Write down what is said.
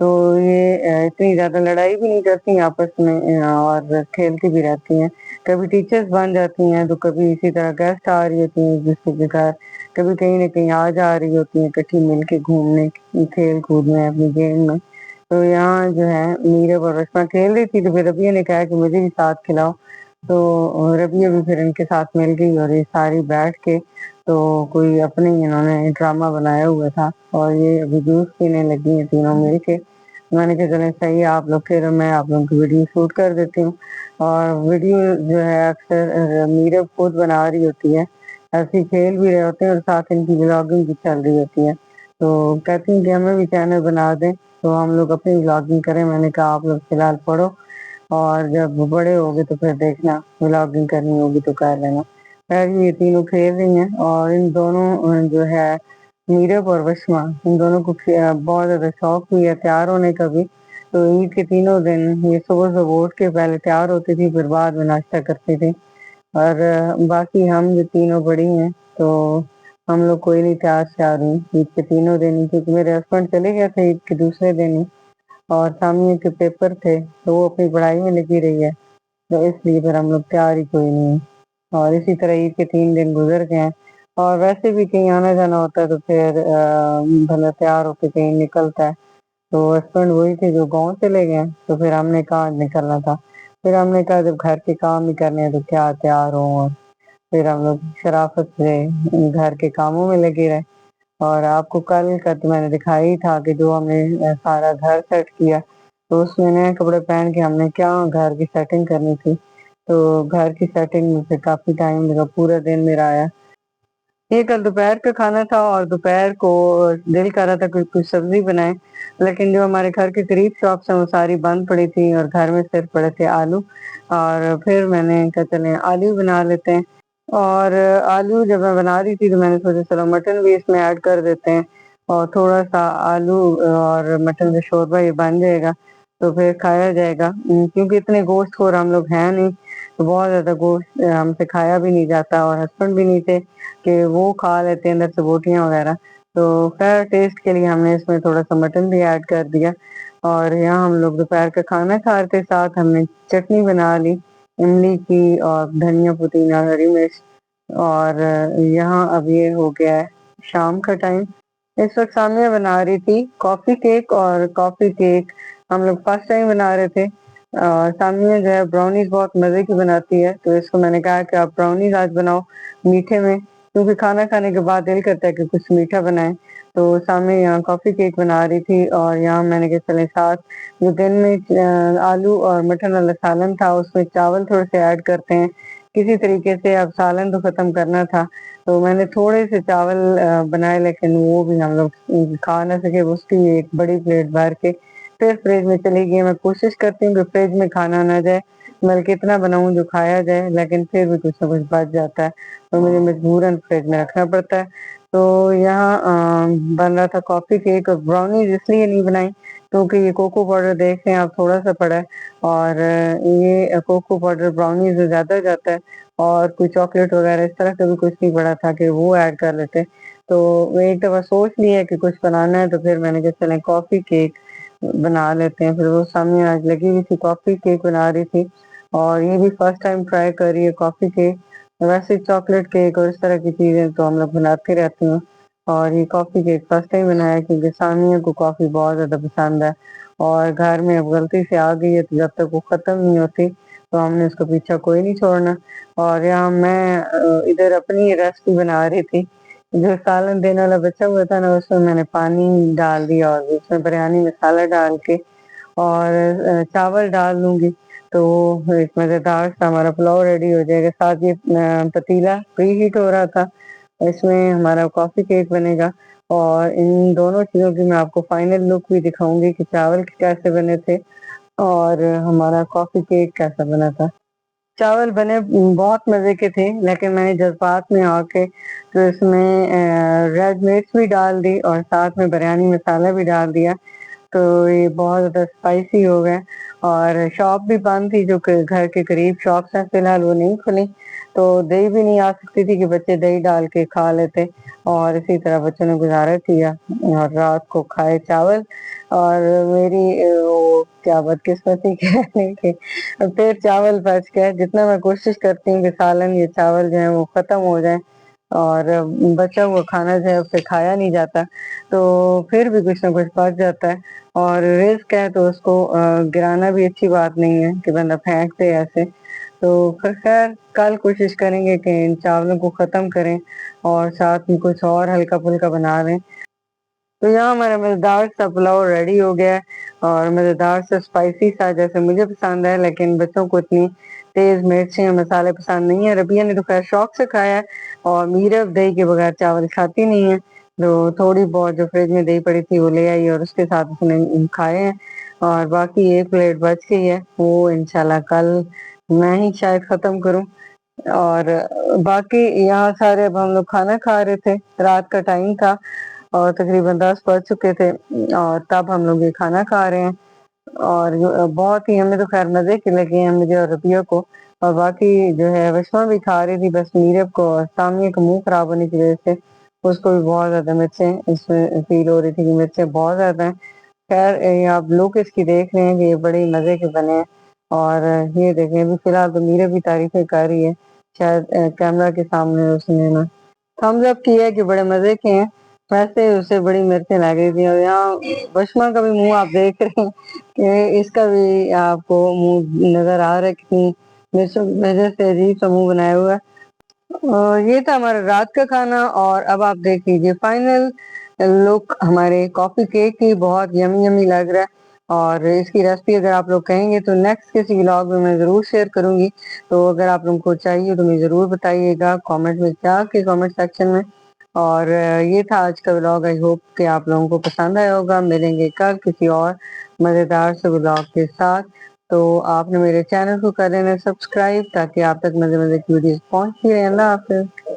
تو یہ اتنی زیادہ لڑائی بھی نہیں کرتی آپس میں اور کھیلتی بھی رہتی ہیں. کبھی ٹیچرز بن جاتی ہیں تو کبھی اسی طرح گیسٹ آ رہی ہوتی ہیں ایک دوسرے کے گھر، کبھی کہیں نہ کہیں آ جا رہی ہوتی ہیں اکٹھی مل کے گھومنے کھیل کود میں اپنی گیم میں. تو یہاں جو ہے میرب اور رشما کھیل رہی تھی تو پھر ربیہ نے کہا کہ مجھے بھی ساتھ کھلاؤ. تو ربیہ بھی پھر ان کے ساتھ مل گئی اور یہ ساری بیٹھ کے تو کوئی اپنے انہوں نے ڈرامہ بنایا ہوا تھا اور یہ ابھی جوس پینے لگی ہیں تینوں مل کے. میں نے کہا چلیں صحیح ہے آپ لوگ کھیلو، میں آپ لوگوں کی ویڈیو شوٹ کر دیتی ہوں. اور ویڈیو جو ہے اکثر میرب خود بنا رہی ہوتی ہے، ایسے کھیل بھی رہے ہوتے ہیں اور ساتھ ان کی ولاگنگ بھی چل رہی ہوتی ہے. تو کہتی ہیں کہ ہمیں بھی چینل بنا دیں تو ہم لوگ اپنی ولاگنگ کریں. میں نے کہا آپ لوگ فی الحال پڑھو اور جب بڑے ہوگے تو پھر دیکھنا ولاگنگ کرنی ہوگی تو کر لینا. خیر یہ تینوں کھیل رہی ہیں اور ان دونوں جو ہے میرب اور وشما ان دونوں کو بہت زیادہ شوق بھی ہے تیار ہونے کا بھی. تو عید کے تینوں دن یہ صبح صبح اٹھ کے پہلے تیار ہوتی تھی پھر بعد میں ناشتہ کرتی تھی. اور باقی ہم جو تینوں بڑی ہیں تو ہم لوگ کوئی نہیں تیار شیار ہوئی عید کے تینوں دن ہی، کیونکہ میرے ہسبینڈ چلے گئے تھے عید کے دوسرے دن ہی اور سامنے کے پیپر تھے تو وہ اپنی پڑھائی میں لگی رہی ہے. تو اس لیے پھر ہم لوگ تیار ہی کوئی نہیں ہے اور اسی طرح عید کے 3 دن گزر گئے ہیں. اور ویسے بھی کہیں آنا جانا ہوتا ہے تو پھر بندہ تیار ہو کے کہیں نکلتا ہے. تو ہسبینڈ وہی تھے جو گاؤں چلے گئے تو پھر ہم نے کہاں نکلنا تھا. پھر ہم نے کہا جب گھر کے کام ہی کرنے ہیں تو کیا تیار ہوں. اور پھر ہم لوگ شرافت سے گھر کے کاموں میں لگے رہے. اور آپ کو کل کا تو میں نے دکھایا ہی تھا کہ جو ہم نے سارا گھر سیٹ کیا تو اس میں نئے کپڑے پہن کے ہم نے کیا گھر کی سیٹنگ کرنی تھی. تو گھر کی سیٹنگ میں سے کافی ٹائم لگا، پورا دن میرا آیا. یہ کل دوپہر کا کھانا تھا اور دوپہر کو دل کر رہا تھا کچھ سبزی بنائے، لیکن جو ہمارے گھر کے قریب شاپس ہیں وہ ساری بند پڑی تھی اور گھر میں صرف پڑے تھے آلو. اور پھر میں نے کہا چلیں آلو بنا لیتے ہیں. اور آلو جب میں بنا رہی تھی تو میں نے سوچا چلو مٹن بھی اس میں ایڈ کر دیتے ہیں اور تھوڑا سا آلو اور مٹن کا شوربہ یہ بن جائے گا تو پھر کھایا جائے گا. کیونکہ اتنے گوشت خور ہم لوگ ہیں نہیں تو بہت زیادہ گوشت ہم سے کھایا بھی نہیں جاتا اور ہسبینڈ بھی نہیں تھے کہ وہ کھا لیتے اندر سے بوٹیاں وغیرہ. تو خیر ٹیسٹ کے لیے ہم نے اس میں تھوڑا سا مٹن بھی ایڈ کر دیا. اور یہاں ہم لوگ دوپہر کا کھانا کھا کے ساتھ ہم نے چٹنی بنا لی املی کی اور دھنیا پودینہ ہری مرچ. اور یہاں اب یہ ہو گیا ہے شام کا ٹائم. اس وقت سامیہ بنا رہی تھی کافی کیک اور کافی کیک ہم لوگ فرسٹ ٹائم بنا رہے تھے. سامیہ جو ہے براؤنیز بہت مزے کی بناتی ہے تو اس کو میں نے کہا کہ آپ براؤنیز آج بناؤ میٹھے میں، کیونکہ کھانا کھانے کے بعد دل کرتا ہے کہ کچھ میٹھا بنائے. تو سامنے یہاں کافی کیک بنا رہی تھی اور یہاں میں نے کہ چلے ساتھ جو دن میں آلو اور مٹن والا سالن تھا اس میں چاول تھوڑے سے ایڈ کرتے ہیں کسی طریقے سے. اب سالن تو ختم کرنا تھا تو میں نے تھوڑے سے چاول بنائے لیکن وہ بھی ہم لوگ کھا نہ سکے. اس کی ایک بڑی پلیٹ بھر کے پھر فریج میں چلی گئی. میں کوشش کرتی ہوں کہ فریج میں کھانا نہ جائے بلکہ اتنا بناؤں جو کھایا جائے، لیکن پھر بھی کچھ نہ کچھ بچ جاتا ہے تو مجھے مجبوراً فریج میں رکھنا پڑتا ہے. تو یہاں بن رہا تھا کافی کیک اور براؤنیز اس لیے نہیں بنائی کیونکہ یہ کوکو پاؤڈر دیکھتے ہیں آپ تھوڑا سا پڑا ہے اور یہ کوکو پاؤڈر براؤنیز میں زیادہ جاتا ہے اور کوئی چاکلیٹ وغیرہ اس طرح کا بھی کچھ نہیں پڑا تھا کہ وہ ایڈ کر لیتے. تو میں ایک دفعہ سوچ لی ہے کہ کچھ بنانا ہے تو پھر میں نے کہا چلیں کافی کیک بنا لیتے ہیں. پھر وہ سامنے آج لگی ہوئی تھی کافی کیک بنا رہی تھی اور یہ بھی فرسٹ ٹائم ٹرائی کر رہی ہے کافی کیک. ویسے چاکلیٹ کیک اور اس طرح کی چیزیں تو ہم لوگ بناتے رہتے ہیں اور یہ کافی کیک فرسٹ ٹائم بنایا کیونکہ ثانیہ کو کافی بہت زیادہ پسند ہے اور گھر میں اب غلطی سے آ گئی ہے تو جب تک وہ ختم نہیں ہوتی تو ہم نے اس کا پیچھا کوئی نہیں چھوڑنا. اور یہاں میں ادھر اپنی ریسپی بنا رہی تھی. جو سالن دینے والا بچا ہوا تھا نا اس میں میں نے پانی ڈال دیا اور اس میں بریانی مسالہ ڈال کے اور چاول ڈال دوں گی تو ایک مزیدار سا ہمارا پلاؤ ریڈی ہو جائے گا. ساتھ یہ پتیلا پری ہیٹ ہو رہا تھا اس میں ہمارا کافی کیک بنے گا. اور ان دونوں چیزوں کی میں آپ کو فائنل لک بھی دکھاؤں گی کہ چاول کیسے بنے تھے اور ہمارا کافی کیک کیسا بنا تھا. چاول بنے بہت مزے کے تھے لیکن میں نے جذبات میں آ کے تو اس میں ریڈ مرچ بھی ڈال دی اور ساتھ میں بریانی مسالہ بھی ڈال دیا تو یہ بہت زیادہ اسپائسی ہو گئے، اور شاپ بھی بند تھی، جو کہ گھر کے قریب شاپس ہیں فی الحال وہ نہیں کھلی، تو دہی بھی نہیں آ سکتی تھی کہ بچے دہی ڈال کے کھا لیتے، اور اسی طرح بچوں نے گزارا کیا اور رات کو کھائے چاول۔ اور میری وہ کیا بدقسمتی کہنے کہ پھر چاول بچ گئے، جتنا میں کوشش کرتی ہوں کہ سالن یا چاول جو ہے وہ ختم ہو جائیں، اور بچا ہوا کھانا جو ہے اسے کھایا نہیں جاتا، تو پھر بھی کچھ نہ کچھ بچ جاتا ہے، اور رزق ہے تو اس کو گرانا بھی اچھی بات نہیں ہے کہ بندہ پھینک دے ایسے۔ تو پھر خیر کل کوشش کریں گے کہ ان چاولوں کو ختم کریں اور ساتھ میں کچھ اور ہلکا پھلکا بنا لیں۔ تو یہاں ہمارا مزیدار سا پلاؤ ریڈی ہو گیا ہے، اور مزیدار سا اسپائسی سا جیسے مجھے پسند ہے، لیکن بچوں کو اتنی تیز مرچیں مسالے پسند نہیں ہے۔ ربیہ نے تو خیر شوق سے کھایا ہے، اور میرب دہی کے بغیر چاول کھاتی نہیں ہے، تو تھوڑی بہت جو فریج میں دہی پڑی تھی وہ لے آئی اور اس کے ساتھ اس نے کھائے ہیں، اور باقی ایک پلیٹ بچ گئی ہے، وہ انشاءاللہ کل میں ہی شاید ختم کروں۔ اور باقی یہاں سارے اب ہم لوگ کھانا کھا رہے تھے، رات کا ٹائم تھا اور تقریباً 10 بج چکے تھے، اور تب ہم لوگ یہ کھانا کھا رہے ہیں، اور بہت ہی ہمیں تو خیر مزے کے لگے ہیں مجھے اور ربیہ کو، اور باقی جو ہے وشما بھی کھا رہی تھی، بس میرب کو سامیہ کا منہ خراب ہونے کی وجہ سے اس کو بھی بہت زیادہ مرچیں اس میں فیل ہو رہی تھی کہ مرچیں بہت زیادہ ہیں۔ خیر آپ لوگ اس کی دیکھ رہے ہیں کہ یہ بڑے مزے کے بنے ہیں، اور یہ دیکھیں ابھی فی الحال تو میرب بھی تعریفیں کر رہی ہے، شاید کیمرہ کے سامنے اس نے نا تھمز اپ کیا ہے کہ بڑے مزے کے ہیں، ویسے اسے بڑی مرچیں لگ رہی تھی۔ اور یہاں بشما کا بھی منہ آپ دیکھ رہے ہیں کہ اس کا بھی آپ کو منہ نظر آ رہا ہے، کتنی مرچوں کی وجہ سے عجیب سا منہ بنایا ہوا ہے۔ یہ تھا ہمارا رات کا کھانا، اور اب آپ دیکھ لیجیے فائنل لک ہمارے کافی کیک کی، بہت یمی یمی لگ رہا ہے، اور اس کی ریسپی اگر آپ لوگ کہیں گے تو نیکسٹ کسی ولاگ میں ضرور شیئر کروں گی، تو اگر آپ لوگوں کو چاہیے تو مجھے ضرور بتائیے گا کامنٹ میں جا کے کامنٹ سیکشن میں۔ اور یہ تھا آج کا ولاگ، آئی ہوپ کہ آپ لوگوں کو پسند آیا ہوگا۔ ملیں گے کل کسی اور مزیدار سے ولاگ کے ساتھ، تو آپ نے میرے چینل کو کر لینا سبسکرائب تاکہ آپ تک مزے مزے کی ویڈیوز پہنچتی رہے۔ اللہ حافظ۔